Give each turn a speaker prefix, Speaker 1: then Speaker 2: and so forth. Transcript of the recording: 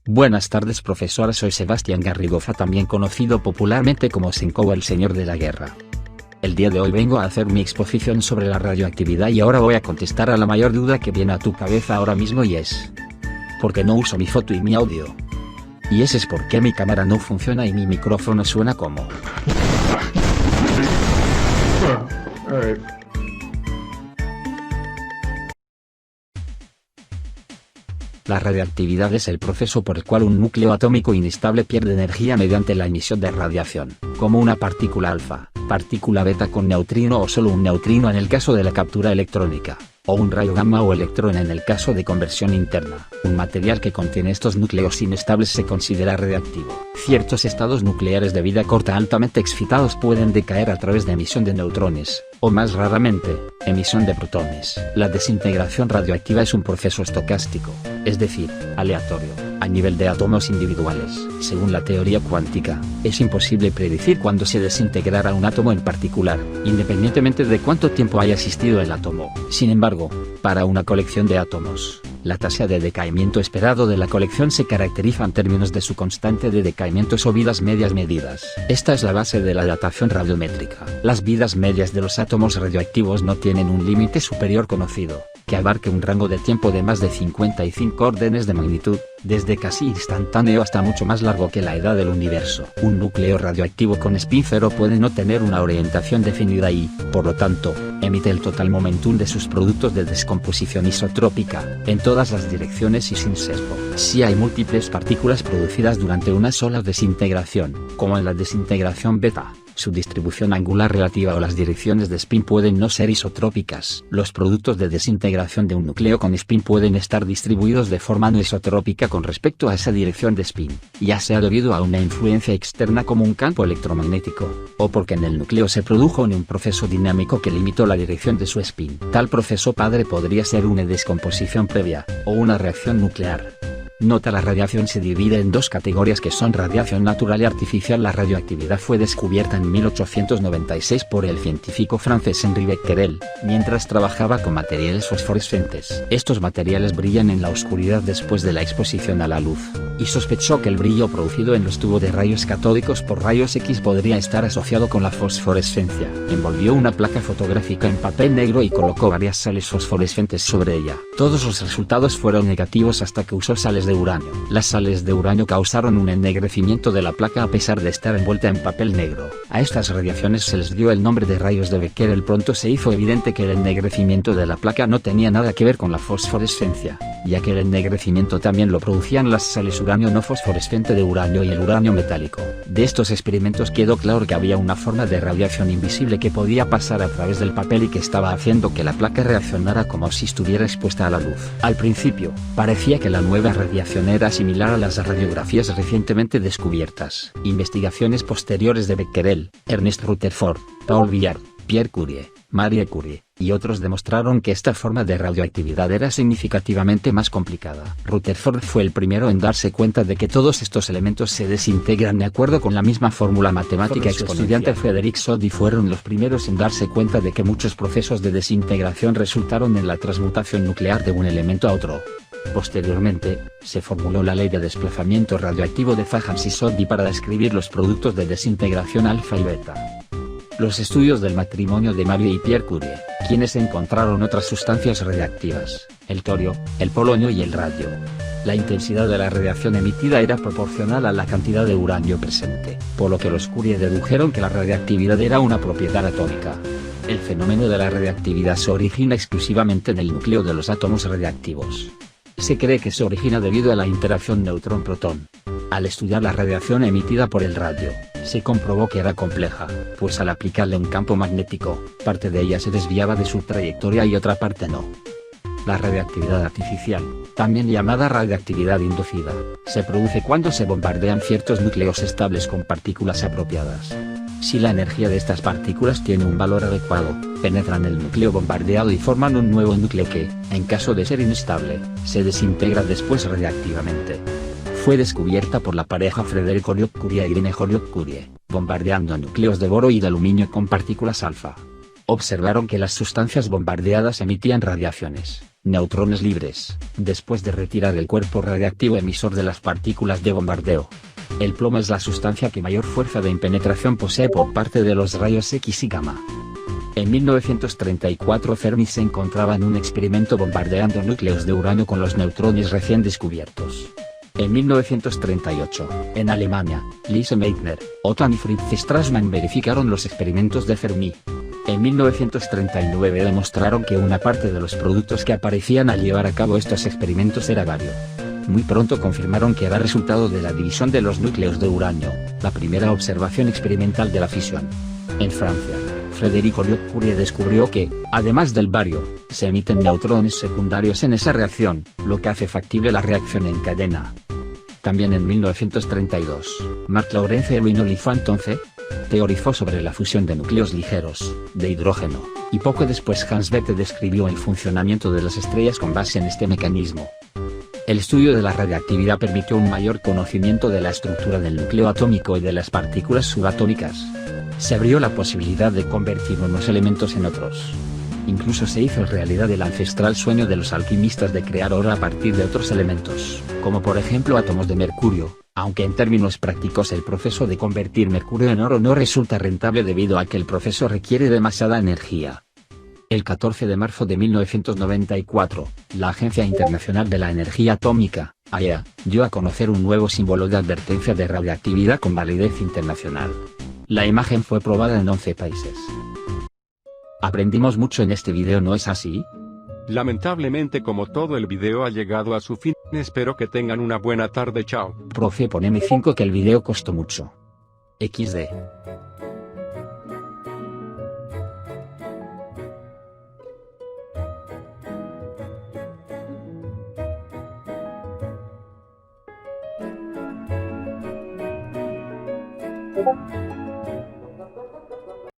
Speaker 1: Buenas tardes profesora, soy Sebastián Garrigoza, también conocido popularmente como Senkou, el señor de la guerra. El día de hoy vengo a hacer mi exposición sobre la radioactividad y ahora voy a contestar a la mayor duda que viene a tu cabeza ahora mismo y es: ¿por qué no uso mi foto y mi audio? Y ese es por qué mi cámara no funciona y mi micrófono suena como... La radioactividad es el proceso por el cual un núcleo atómico inestable pierde energía mediante la emisión de radiación, como una partícula alfa, partícula beta con neutrino o solo un neutrino en el caso de la captura electrónica, o un rayo gamma o electrón en el caso de conversión interna. Un material que contiene estos núcleos inestables se considera radiactivo. Ciertos estados nucleares de vida corta altamente excitados pueden decaer a través de emisión de neutrones, o más raramente, emisión de protones. La desintegración radioactiva es un proceso estocástico, es decir, aleatorio, a nivel de átomos individuales. Según la teoría cuántica, es imposible predecir cuándo se desintegrará un átomo en particular, independientemente de cuánto tiempo haya existido el átomo. Sin embargo, para una colección de átomos, la tasa de decaimiento esperado de la colección se caracteriza en términos de su constante de decaimiento o vidas medias medidas. Esta es la base de la datación radiométrica. Las vidas medias de los átomos radioactivos no tienen un límite superior conocido, que abarque un rango de tiempo de más de 55 órdenes de magnitud, desde casi instantáneo hasta mucho más largo que la edad del universo. Un núcleo radioactivo con spin 0 puede no tener una orientación definida y, por lo tanto, emite el total momentum de sus productos de descomposición isotrópica, en todas las direcciones y sin sesgo. Si hay múltiples partículas producidas durante una sola desintegración, como en la desintegración beta, su distribución angular relativa o las direcciones de spin pueden no ser isotrópicas. Los productos de desintegración de un núcleo con spin pueden estar distribuidos de forma no isotrópica con respecto a esa dirección de spin, ya sea debido a una influencia externa como un campo electromagnético, o porque en el núcleo se produjo un proceso dinámico que limitó la dirección de su spin. Tal proceso padre podría ser una descomposición previa, o una reacción nuclear. Nota: la radiación se divide en dos categorías que son radiación natural y artificial. La radioactividad fue descubierta en 1896 por el científico francés Henri Becquerel, mientras trabajaba con materiales fosforescentes. Estos materiales brillan en la oscuridad después de la exposición a la luz, y sospechó que el brillo producido en los tubos de rayos catódicos por rayos X podría estar asociado con la fosforescencia. Envolvió una placa fotográfica en papel negro y colocó varias sales fosforescentes sobre ella. Todos los resultados fueron negativos hasta que usó sales de uranio. Las sales de uranio causaron un ennegrecimiento de la placa a pesar de estar envuelta en papel negro. A estas radiaciones se les dio el nombre de rayos de Becquerel. Pronto se hizo evidente que el ennegrecimiento de la placa no tenía nada que ver con la fosforescencia, ya que el ennegrecimiento también lo producían las sales uranio no fosforescente de uranio y el uranio metálico. De estos experimentos quedó claro que había una forma de radiación invisible que podía pasar a través del papel y que estaba haciendo que la placa reaccionara como si estuviera expuesta a la luz. Al principio, parecía que la nueva radiación era similar a las radiografías recientemente descubiertas. Investigaciones posteriores de Becquerel, Ernest Rutherford, Paul Villard, Pierre Curie, Marie Curie, y otros demostraron que esta forma de radioactividad era significativamente más complicada. Rutherford fue el primero en darse cuenta de que todos estos elementos se desintegran de acuerdo con la misma fórmula matemática. Su estudiante Frederick Soddy fueron los primeros en darse cuenta de que muchos procesos de desintegración resultaron en la transmutación nuclear de un elemento a otro. Posteriormente, se formuló la ley de desplazamiento radioactivo de Fajans y Soddy para describir los productos de desintegración alfa y beta. Los estudios del matrimonio de Marie y Pierre Curie, quienes encontraron otras sustancias radiactivas, el torio, el polonio y el radio. La intensidad de la radiación emitida era proporcional a la cantidad de uranio presente, por lo que los Curie dedujeron que la radiactividad era una propiedad atómica. El fenómeno de la radiactividad se origina exclusivamente en el núcleo de los átomos radiactivos. Se cree que se origina debido a la interacción neutrón-protón. Al estudiar la radiación emitida por el radio, se comprobó que era compleja, pues al aplicarle un campo magnético, parte de ella se desviaba de su trayectoria y otra parte no. La radiactividad artificial, también llamada radiactividad inducida, se produce cuando se bombardean ciertos núcleos estables con partículas apropiadas. Si la energía de estas partículas tiene un valor adecuado, penetran el núcleo bombardeado y forman un nuevo núcleo que, en caso de ser inestable, se desintegra después radiactivamente. Fue descubierta por la pareja Frederick Joliot-Curie y Irene Joliot-Curie, bombardeando núcleos de boro y de aluminio con partículas alfa. Observaron que las sustancias bombardeadas emitían radiaciones, neutrones libres, después de retirar el cuerpo radiactivo emisor de las partículas de bombardeo. El plomo es la sustancia que mayor fuerza de impenetración posee por parte de los rayos X y gamma. En 1934 Fermi se encontraba en un experimento bombardeando núcleos de uranio con los neutrones recién descubiertos. En 1938, en Alemania, Lise Meitner, Otto y Fritz Strassmann verificaron los experimentos de Fermi. En 1939 demostraron que una parte de los productos que aparecían al llevar a cabo estos experimentos era bario. Muy pronto confirmaron que era resultado de la división de los núcleos de uranio, la primera observación experimental de la fisión. En Francia, Frédéric Joliot-Curie descubrió que, además del bario, se emiten neutrones secundarios en esa reacción, lo que hace factible la reacción en cadena. También en 1932, Marc-Laurence Heruin-Oliphant-Once teorizó sobre la fusión de núcleos ligeros, de hidrógeno, y poco después Hans Bethe describió el funcionamiento de las estrellas con base en este mecanismo. El estudio de la radiactividad permitió un mayor conocimiento de la estructura del núcleo atómico y de las partículas subatómicas. Se abrió la posibilidad de convertir unos elementos en otros. Incluso se hizo realidad el ancestral sueño de los alquimistas de crear oro a partir de otros elementos, como por ejemplo átomos de mercurio, aunque en términos prácticos el proceso de convertir mercurio en oro no resulta rentable debido a que el proceso requiere demasiada energía. El 14 de marzo de 1994, la Agencia Internacional de la Energía Atómica, AEA, dio a conocer un nuevo símbolo de advertencia de radiactividad con validez internacional. La imagen fue probada en 11 países. Aprendimos mucho en este video, ¿no es así?
Speaker 2: Lamentablemente, como todo el video ha llegado a su fin, espero que tengan una buena tarde, chao.
Speaker 1: Profe, poneme 5 que el video costó mucho. XD.